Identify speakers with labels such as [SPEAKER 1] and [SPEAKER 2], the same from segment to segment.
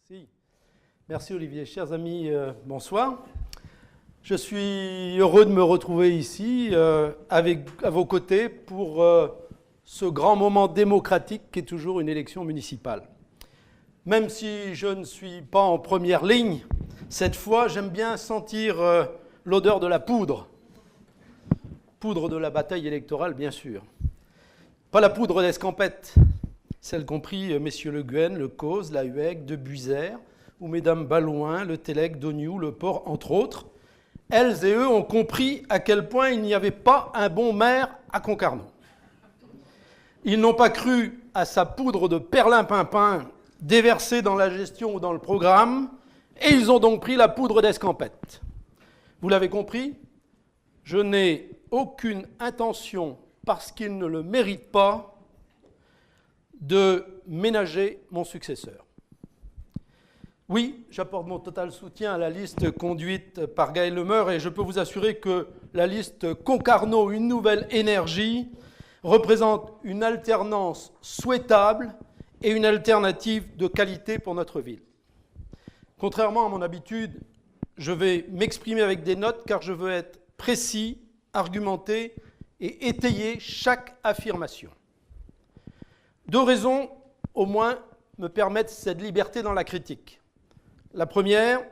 [SPEAKER 1] Merci. Merci Olivier. Chers amis, bonsoir. Je suis heureux de me retrouver ici à vos côtés pour ce grand moment démocratique qui est toujours une élection municipale. Même si je ne suis pas en première ligne, cette fois j'aime bien sentir l'odeur de la poudre. Poudre de la bataille électorale, bien sûr. Pas la poudre d'escampette, celle qu'ont pris messieurs Le Guen, Le Cause, La Hueg, De Buisère, ou mesdames Balouin, Le Tellec, Dognoux, Le Port, entre autres. Elles et eux ont compris à quel point il n'y avait pas un bon maire à Concarneau. Ils n'ont pas cru à sa poudre de perlimpinpin déversée dans la gestion ou dans le programme, et ils ont donc pris la poudre d'escampette. Vous l'avez compris, je n'ai aucune intention, parce qu'ils ne le méritent pas, de ménager mon successeur. Oui, j'apporte mon total soutien à la liste conduite par Gaël Lemeur et je peux vous assurer que la liste Concarneau, une nouvelle énergie, représente une alternance souhaitable et une alternative de qualité pour notre ville. Contrairement à mon habitude, je vais m'exprimer avec des notes car je veux être précis, argumenté et étayer chaque affirmation. Deux raisons, au moins, me permettent cette liberté dans la critique. La première,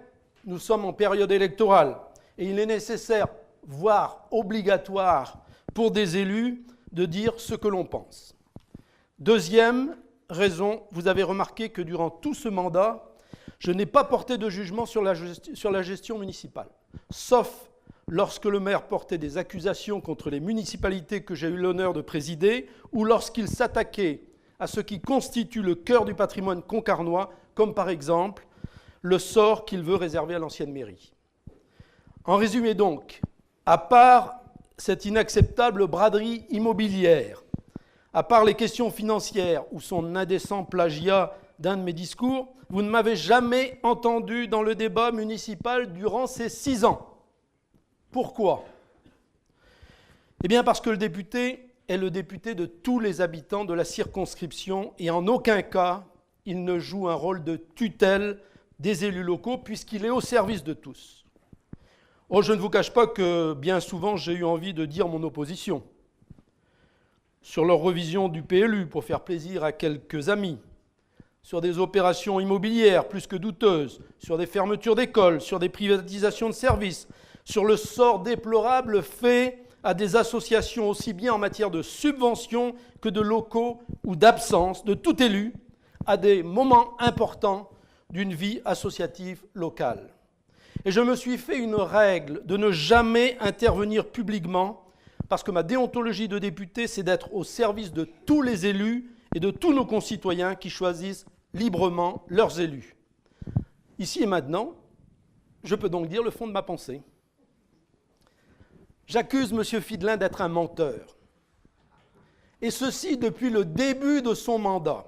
[SPEAKER 1] nous sommes en période électorale et il est nécessaire, voire obligatoire, pour des élus de dire ce que l'on pense. Deuxième raison, vous avez remarqué que durant tout ce mandat, je n'ai pas porté de jugement sur la gestion municipale, sauf lorsque le maire portait des accusations contre les municipalités que j'ai eu l'honneur de présider ou lorsqu'il s'attaquait à ce qui constitue le cœur du patrimoine concarnois, comme par exemple le sort qu'il veut réserver à l'ancienne mairie. En résumé donc, à part cette inacceptable braderie immobilière, à part les questions financières ou son indécent plagiat d'un de mes discours, vous ne m'avez jamais entendu dans le débat municipal durant ces 6 ans. Pourquoi ? Eh bien parce que le député est le député de tous les habitants de la circonscription et en aucun cas il ne joue un rôle de tutelle des élus locaux puisqu'il est au service de tous. Oh, je ne vous cache pas que bien souvent j'ai eu envie de dire mon opposition sur leur revision du PLU pour faire plaisir à quelques amis, sur des opérations immobilières plus que douteuses, sur des fermetures d'écoles, sur des privatisations de services, sur le sort déplorable fait à des associations aussi bien en matière de subventions que de locaux ou d'absence de tout élu à des moments importants d'une vie associative locale. Et je me suis fait une règle de ne jamais intervenir publiquement parce que ma déontologie de député, c'est d'être au service de tous les élus et de tous nos concitoyens qui choisissent librement leurs élus. Ici et maintenant, je peux donc dire le fond de ma pensée. J'accuse M. Fidelin d'être un menteur. Et ceci depuis le début de son mandat.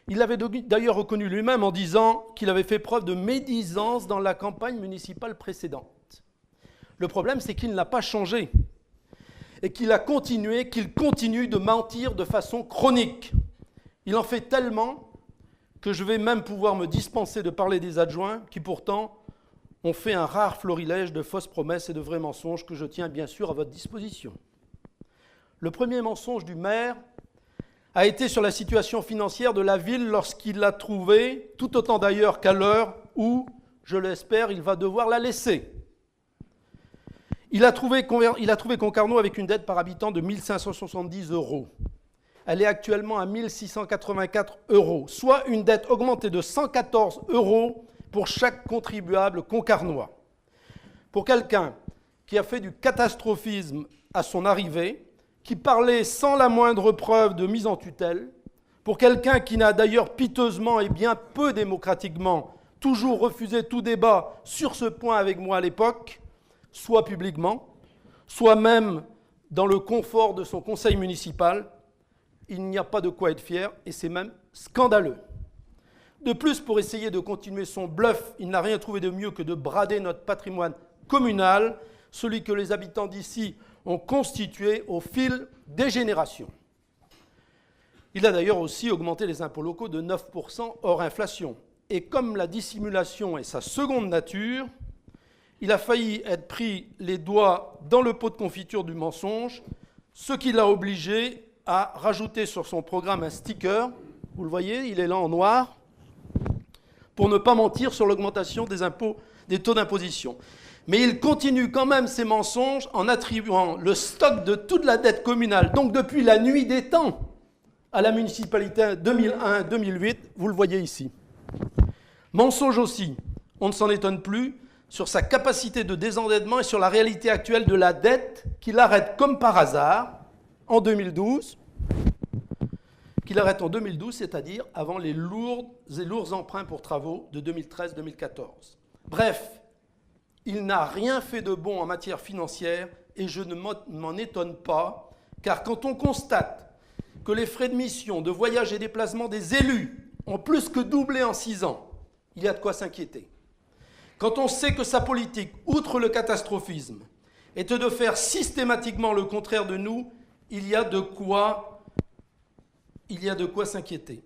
[SPEAKER 1] Il l'avait d'ailleurs reconnu lui-même en disant qu'il avait fait preuve de médisance dans la campagne municipale précédente. Le problème, c'est qu'il n'a pas changé et qu'il continue de mentir de façon chronique. Il en fait tellement que je vais même pouvoir me dispenser de parler des adjoints qui pourtant ont fait un rare florilège de fausses promesses et de vrais mensonges que je tiens bien sûr à votre disposition. Le premier mensonge du maire a été sur la situation financière de la ville lorsqu'il l'a trouvée, tout autant d'ailleurs qu'à l'heure où, je l'espère, il va devoir la laisser. Il a trouvé Concarneau avec une dette par habitant de 1 570 €. Elle est actuellement à 1 684 €, soit une dette augmentée de 114 € pour chaque contribuable concarnois. Pour quelqu'un qui a fait du catastrophisme à son arrivée, qui parlait sans la moindre preuve de mise en tutelle, pour quelqu'un qui n'a d'ailleurs piteusement et bien peu démocratiquement toujours refusé tout débat sur ce point avec moi à l'époque, soit publiquement, soit même dans le confort de son conseil municipal, il n'y a pas de quoi être fier et c'est même scandaleux. De plus, pour essayer de continuer son bluff, il n'a rien trouvé de mieux que de brader notre patrimoine communal, celui que les habitants d'ici ont constitué au fil des générations. Il a d'ailleurs aussi augmenté les impôts locaux de 9% hors inflation, et comme la dissimulation est sa seconde nature, il a failli être pris les doigts dans le pot de confiture du mensonge, ce qui l'a obligé à rajouter sur son programme un sticker, vous le voyez, il est là en noir, pour ne pas mentir sur l'augmentation des impôts, des taux d'imposition. Mais il continue quand même ses mensonges en attribuant le stock de toute la dette communale, donc depuis la nuit des temps, à la municipalité 2001-2008, vous le voyez ici. Mensonge aussi, on ne s'en étonne plus, sur sa capacité de désendettement et sur la réalité actuelle de la dette qu'il arrête comme par hasard en 2012, c'est-à-dire avant les lourds emprunts pour travaux de 2013-2014. Bref, il n'a rien fait de bon en matière financière et je ne m'en étonne pas, car quand on constate que les frais de mission, de voyage et déplacement des élus ont plus que doublé en 6 ans, il y a de quoi s'inquiéter. Quand on sait que sa politique, outre le catastrophisme, est de faire systématiquement le contraire de nous, il y a de quoi s'inquiéter.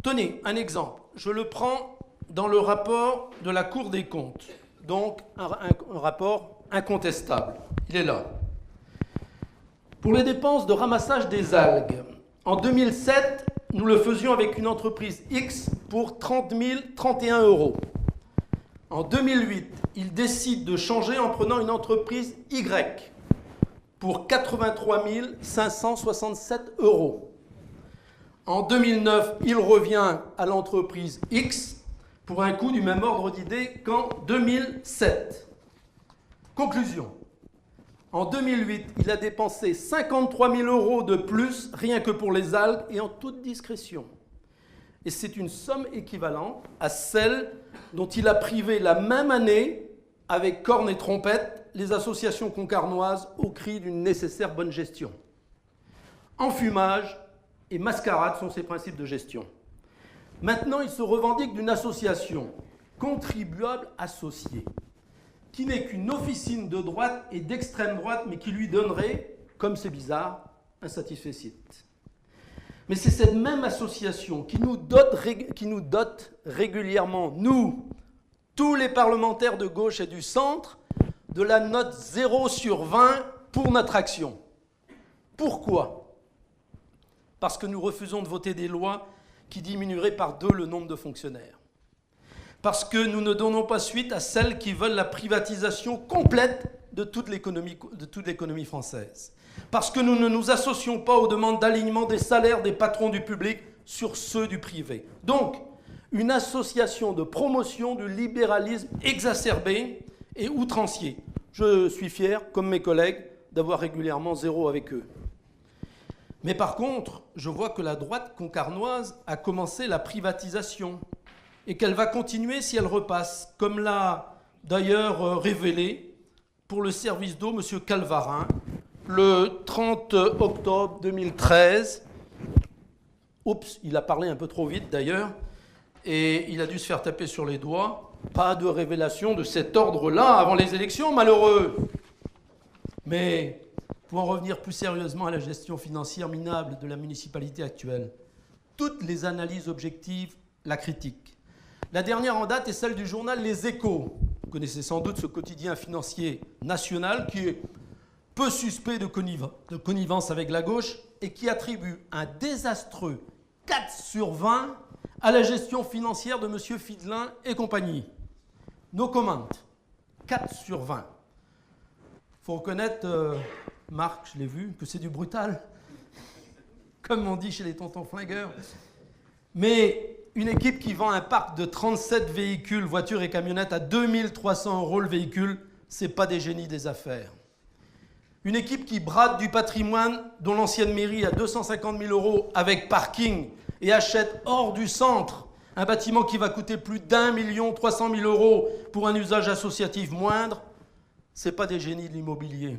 [SPEAKER 1] Tenez, un exemple. Je le prends dans le rapport de la Cour des comptes, donc un rapport incontestable. Il est là. Pour les dépenses de ramassage des algues, en 2007, nous le faisions avec une entreprise X pour 30 031 €. En 2008, il décide de changer en prenant une entreprise Y pour 83 567 €. En 2009, il revient à l'entreprise X pour un coût du même ordre d'idée qu'en 2007. Conclusion. En 2008, il a dépensé 53 000 € de plus, rien que pour les algues, et en toute discrétion. Et c'est une somme équivalente à celle dont il a privé la même année, avec cornes et trompettes, les associations concarnoises au cri d'une nécessaire bonne gestion. Enfumage et mascarade sont ses principes de gestion. Maintenant, il se revendique d'une association, contribuable associée, qui n'est qu'une officine de droite et d'extrême droite, mais qui lui donnerait, comme c'est bizarre, un satisfecit. Mais c'est cette même association qui nous dote régulièrement, nous, tous les parlementaires de gauche et du centre, de la note 0 sur 20 pour notre action. Pourquoi ? Parce que nous refusons de voter des lois qui diminueraient par 2 le nombre de fonctionnaires. Parce que nous ne donnons pas suite à celles qui veulent la privatisation complète de toute l'économie française. Parce que nous ne nous associons pas aux demandes d'alignement des salaires des patrons du public sur ceux du privé. Donc, une association de promotion du libéralisme exacerbé et outrancier. Je suis fier, comme mes collègues, d'avoir régulièrement 0 avec eux. Mais par contre, je vois que la droite concarnoise a commencé la privatisation et qu'elle va continuer si elle repasse, comme l'a d'ailleurs révélé pour le service d'eau M. Calvarin le 30 octobre 2013. Oups, il a parlé un peu trop vite d'ailleurs, et il a dû se faire taper sur les doigts. Pas de révélation de cet ordre-là avant les élections, malheureux. Mais pour en revenir plus sérieusement à la gestion financière minable de la municipalité actuelle, toutes les analyses objectives la critiquent. La dernière en date est celle du journal Les Échos. Vous connaissez sans doute ce quotidien financier national qui est peu suspect de connivence avec la gauche et qui attribue un désastreux 4 sur 20 à la gestion financière de M. Fidelin et compagnie. No comment. 4 sur 20. Il faut reconnaître, Marc, je l'ai vu, que c'est du brutal, comme on dit chez les tontons flingueurs. Mais une équipe qui vend un parc de 37 véhicules, voitures et camionnettes à 2 300 € le véhicule, ce n'est pas des génies des affaires. Une équipe qui brade du patrimoine dont l'ancienne mairie a 250 000 € avec parking et achète hors du centre un bâtiment qui va coûter plus d'1 300 000 € pour un usage associatif moindre, ce n'est pas des génies de l'immobilier.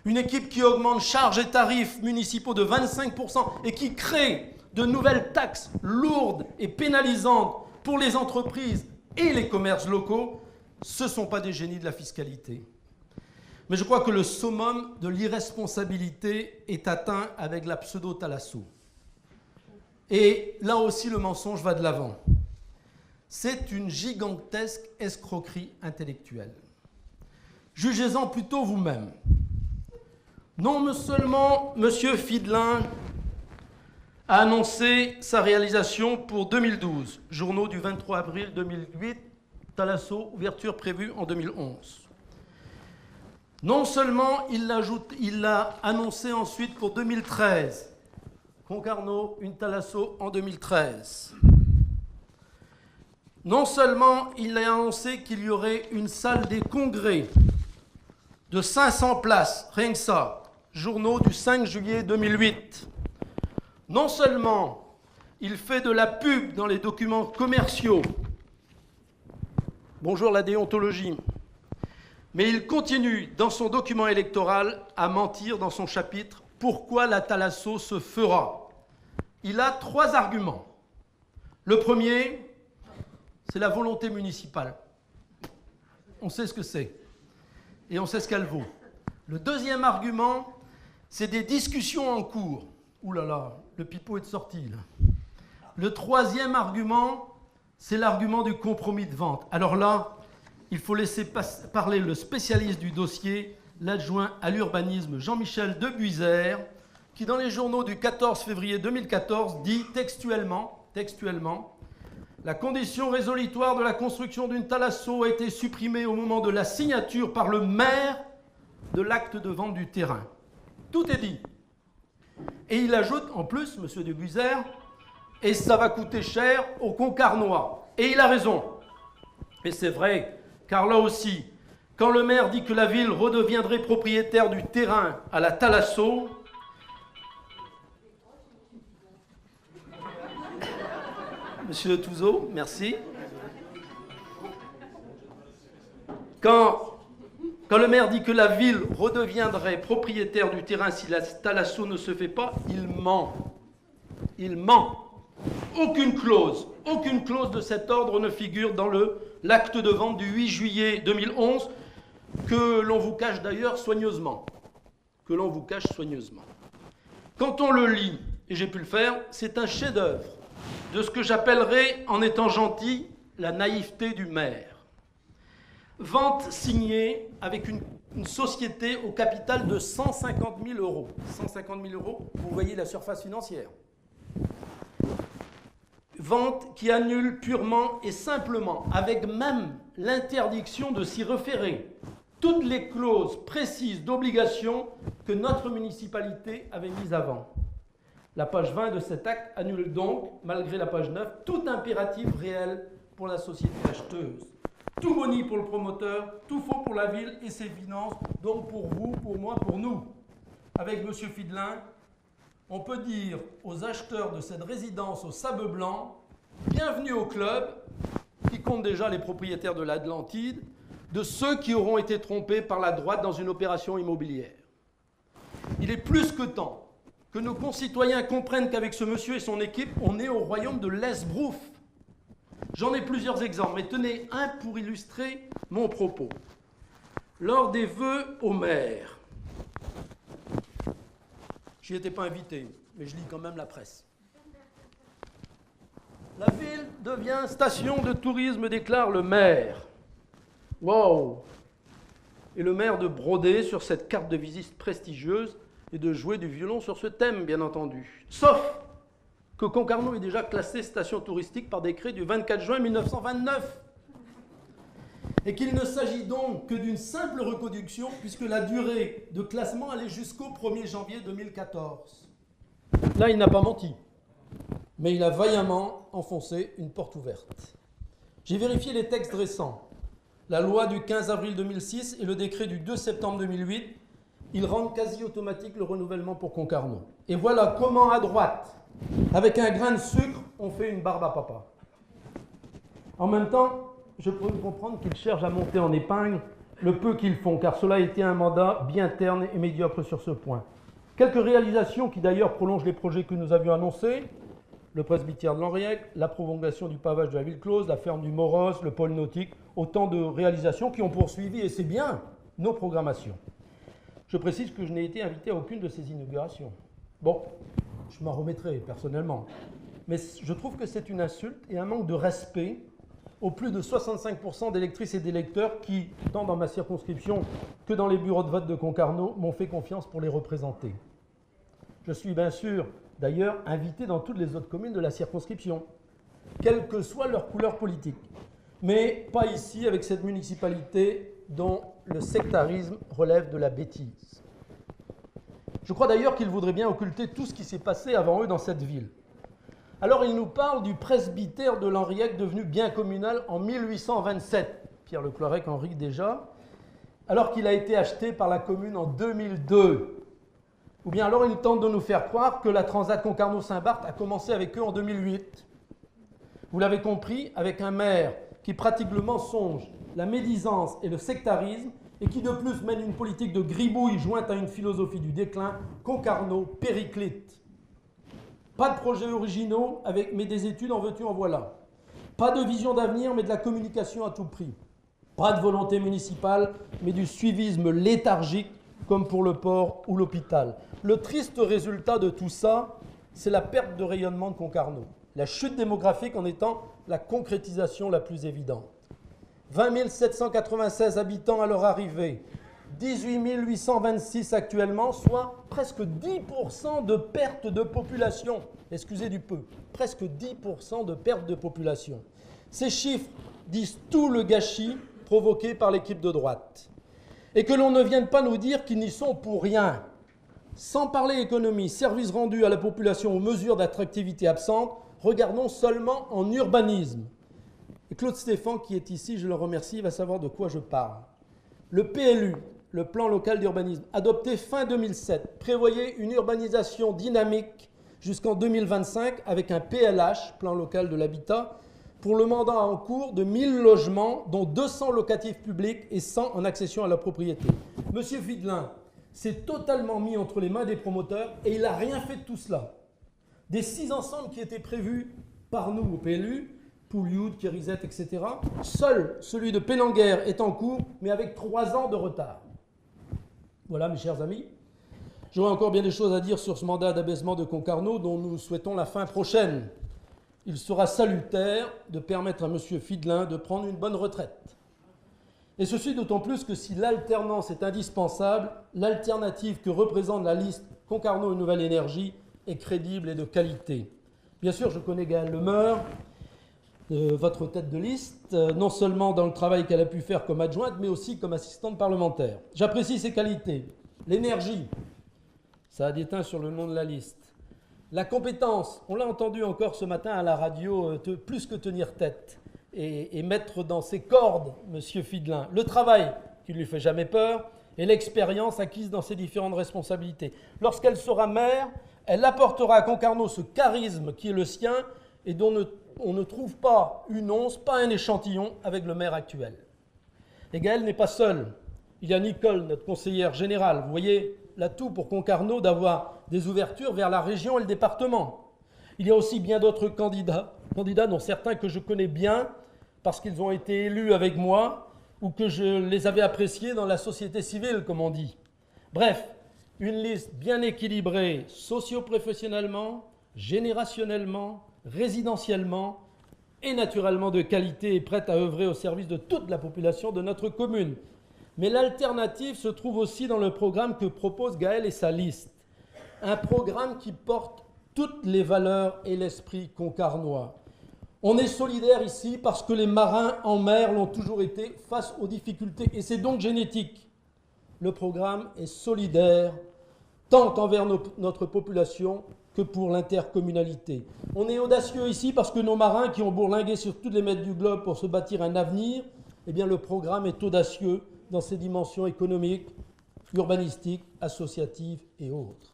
[SPEAKER 1] Une équipe qui augmente charges et tarifs municipaux de 25% et qui crée de nouvelles taxes lourdes et pénalisantes pour les entreprises et les commerces locaux, ce ne sont pas des génies de la fiscalité. Mais je crois que le summum de l'irresponsabilité est atteint avec la pseudo-Thalasso. Et là aussi, le mensonge va de l'avant. C'est une gigantesque escroquerie intellectuelle. Jugez-en plutôt vous-même. Non seulement M. Fidelin a annoncé sa réalisation pour 2012, journaux du 23 avril 2008, Thalasso, ouverture prévue en 2011. Non seulement il l'a annoncé ensuite pour 2013, Concarneau, une Thalasso en 2013. Non seulement il a annoncé qu'il y aurait une salle des congrès de 500 places, rien que ça, journaux du 5 juillet 2008. Non seulement il fait de la pub dans les documents commerciaux, bonjour la déontologie, mais il continue dans son document électoral à mentir dans son chapitre « Pourquoi la Thalasso se fera ?» Il a 3 arguments. Le premier, c'est la volonté municipale. On sait ce que c'est et on sait ce qu'elle vaut. Le deuxième argument, c'est des discussions en cours. Ouh là là, le pipeau est sorti là. Le troisième argument, c'est l'argument du compromis de vente. Alors là, il faut laisser parler le spécialiste du dossier, l'adjoint à l'urbanisme Jean-Michel Debuisert, qui dans les journaux du 14 février 2014 dit textuellement, la condition résolutoire de la construction d'une Thalasso a été supprimée au moment de la signature par le maire de l'acte de vente du terrain. Tout est dit. Et il ajoute en plus, M. Debuisert, et ça va coûter cher aux Concarnois. Et il a raison. Et c'est vrai, car là aussi, quand le maire dit que la ville redeviendrait propriétaire du terrain à la Thalasso, Monsieur Touzeau, merci. Quand le maire dit que la ville redeviendrait propriétaire du terrain si la Thalasso ne se fait pas, il ment. Il ment. Aucune clause de cet ordre ne figure dans l'acte de vente du 8 juillet 2011 que l'on vous cache d'ailleurs soigneusement. Quand on le lit, et j'ai pu le faire, c'est un chef-d'œuvre de ce que j'appellerais, en étant gentil, la naïveté du maire. Vente signée avec une société au capital de 150 000 euros. 150 000 euros, vous voyez la surface financière. Vente qui annule purement et simplement, avec même l'interdiction de s'y référer, toutes les clauses précises d'obligation que notre municipalité avait mises avant. La page 20 de cet acte annule donc, malgré la page 9, tout impératif réel pour la société acheteuse. Tout boni pour le promoteur, tout faux pour la ville et ses finances, donc pour vous, pour moi, pour nous. Avec M. Fidelin, on peut dire aux acheteurs de cette résidence au Sable Blanc, bienvenue au club, qui compte déjà les propriétaires de l'Atlantide, de ceux qui auront été trompés par la droite dans une opération immobilière. Il est plus que temps que nos concitoyens comprennent qu'avec ce monsieur et son équipe, on est au royaume de l'esbrouf. J'en ai plusieurs exemples, mais tenez un pour illustrer mon propos. Lors des vœux au maire, je n'y étais pas invité, mais je lis quand même la presse. La ville devient station de tourisme, déclare le maire. Wow! Et le maire de broder sur cette carte de visite prestigieuse et de jouer du violon sur ce thème, bien entendu. Sauf que Concarneau est déjà classé station touristique par décret du 24 juin 1929. Et qu'il ne s'agit donc que d'une simple reconduction, puisque la durée de classement allait jusqu'au 1er janvier 2014. Là, il n'a pas menti, mais il a vaillamment enfoncé une porte ouverte. J'ai vérifié les textes récents. La loi du 15 avril 2006 et le décret du 2 septembre 2008, ils rendent quasi automatique le renouvellement pour Concarneau. Et voilà comment, à droite, avec un grain de sucre, on fait une barbe à papa. En même temps, je peux comprendre qu'ils cherchent à monter en épingle le peu qu'ils font, car cela a été un mandat bien terne et médiocre sur ce point. Quelques réalisations qui d'ailleurs prolongent les projets que nous avions annoncés, le presbytère de l'Henriec, la prolongation du pavage de la ville close, la ferme du Moros, le pôle nautique, autant de réalisations qui ont poursuivi, et c'est bien, nos programmations. Je précise que je n'ai été invité à aucune de ces inaugurations. Bon, je m'en remettrai personnellement. Mais je trouve que c'est une insulte et un manque de respect aux plus de 65% d'électrices et d'électeurs qui, tant dans ma circonscription que dans les bureaux de vote de Concarneau, m'ont fait confiance pour les représenter. Je suis bien sûr, d'ailleurs, invité dans toutes les autres communes de la circonscription, quelle que soit leur couleur politique. Mais pas ici, avec cette municipalité dont le sectarisme relève de la bêtise. Je crois d'ailleurs qu'ils voudraient bien occulter tout ce qui s'est passé avant eux dans cette ville. Alors ils nous parlent du presbytère de l'Henriette devenu bien communal en 1827, Pierre Le Cloirec en rit déjà, alors qu'il a été acheté par la commune en 2002. Ou bien alors ils tentent de nous faire croire que la Transat Concarneau-Saint-Barth a commencé avec eux en 2008. Vous l'avez compris, avec un maire qui pratique le mensonge, la médisance et le sectarisme, et qui de plus mène une politique de gribouille jointe à une philosophie du déclin, Concarneau périclite. Pas de projets originaux, mais des études en veux-tu, en voilà. Pas de vision d'avenir, mais de la communication à tout prix. Pas de volonté municipale, mais du suivisme léthargique, comme pour le port ou l'hôpital. Le triste résultat de tout ça, c'est la perte de rayonnement de Concarneau. La chute démographique en étant la concrétisation la plus évidente. 20 796 habitants à leur arrivée, 18 826 actuellement, soit presque 10% de perte de population. Excusez du peu, presque 10% de perte de population. Ces chiffres disent tout le gâchis provoqué par l'équipe de droite. Et que l'on ne vienne pas nous dire qu'ils n'y sont pour rien. Sans parler économie, services rendus à la population aux mesures d'attractivité absentes, regardons seulement en urbanisme. Et Claude Stéphane, qui est ici, je le remercie, va savoir de quoi je parle. Le PLU, le plan local d'urbanisme, adopté fin 2007, prévoyait une urbanisation dynamique jusqu'en 2025 avec un PLH, plan local de l'habitat, pour le mandat en cours de 1000 logements, dont 200 locatifs publics et 100 en accession à la propriété. Monsieur Fidelin s'est totalement mis entre les mains des promoteurs et il n'a rien fait de tout cela. Des 6 ensembles qui étaient prévus par nous au PLU, Pouliou, Kérizette, etc., seul celui de Pélanguère est en cours, mais avec 3 ans de retard. Voilà, mes chers amis. J'aurais encore bien des choses à dire sur ce mandat d'abaissement de Concarneau dont nous souhaitons la fin prochaine. Il sera salutaire de permettre à M. Fidelin de prendre une bonne retraite. Et ceci d'autant plus que si l'alternance est indispensable, l'alternative que représente la liste Concarneau et Nouvelle Énergie est crédible et de qualité. Bien sûr, je connais Gaëlle Lemeur, votre tête de liste, non seulement dans le travail qu'elle a pu faire comme adjointe, mais aussi comme assistante parlementaire. J'apprécie ses qualités. L'énergie, ça a déteint sur le nom de la liste. La compétence, on l'a entendu encore ce matin à la radio, plus que tenir tête et mettre dans ses cordes M. Fidelin. Le travail, qui ne lui fait jamais peur, et l'expérience acquise dans ses différentes responsabilités. Lorsqu'elle sera maire, elle apportera à Concarneau ce charisme qui est le sien et dont on ne trouve pas une once, pas un échantillon avec le maire actuel. Et Gaëlle n'est pas seule. Il y a Nicole, notre conseillère générale. Vous voyez l'atout pour Concarneau d'avoir des ouvertures vers la région et le département. Il y a aussi bien d'autres candidats dont certains que je connais bien parce qu'ils ont été élus avec moi ou que je les avais appréciés dans la société civile, comme on dit. Bref, une liste bien équilibrée socio-professionnellement, générationnellement, résidentiellement et naturellement de qualité et prête à œuvrer au service de toute la population de notre commune. Mais l'alternative se trouve aussi dans le programme que propose Gaëlle et sa liste. Un programme qui porte toutes les valeurs et l'esprit concarnois. On est solidaire ici parce que les marins en mer l'ont toujours été face aux difficultés et c'est donc génétique. Le programme est solidaire tant envers notre population que pour l'intercommunalité. On est audacieux ici parce que nos marins qui ont bourlingué sur toutes les mètres du globe pour se bâtir un avenir, eh bien le programme est audacieux dans ses dimensions économiques, urbanistiques, associatives et autres.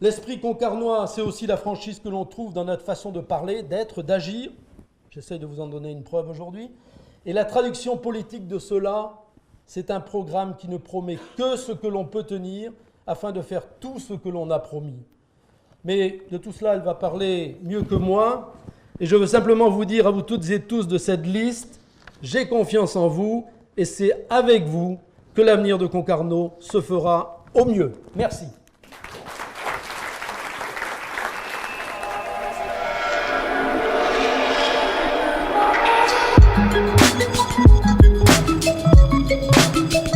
[SPEAKER 1] L'esprit concarnois, c'est aussi la franchise que l'on trouve dans notre façon de parler, d'être, d'agir. J'essaie de vous en donner une preuve aujourd'hui. Et la traduction politique de cela, c'est un programme qui ne promet que ce que l'on peut tenir afin de faire tout ce que l'on a promis. Mais de tout cela, elle va parler mieux que moi. Et je veux simplement vous dire à vous toutes et tous de cette liste, j'ai confiance en vous et c'est avec vous que l'avenir de Concarneau se fera au mieux. Merci. Merci.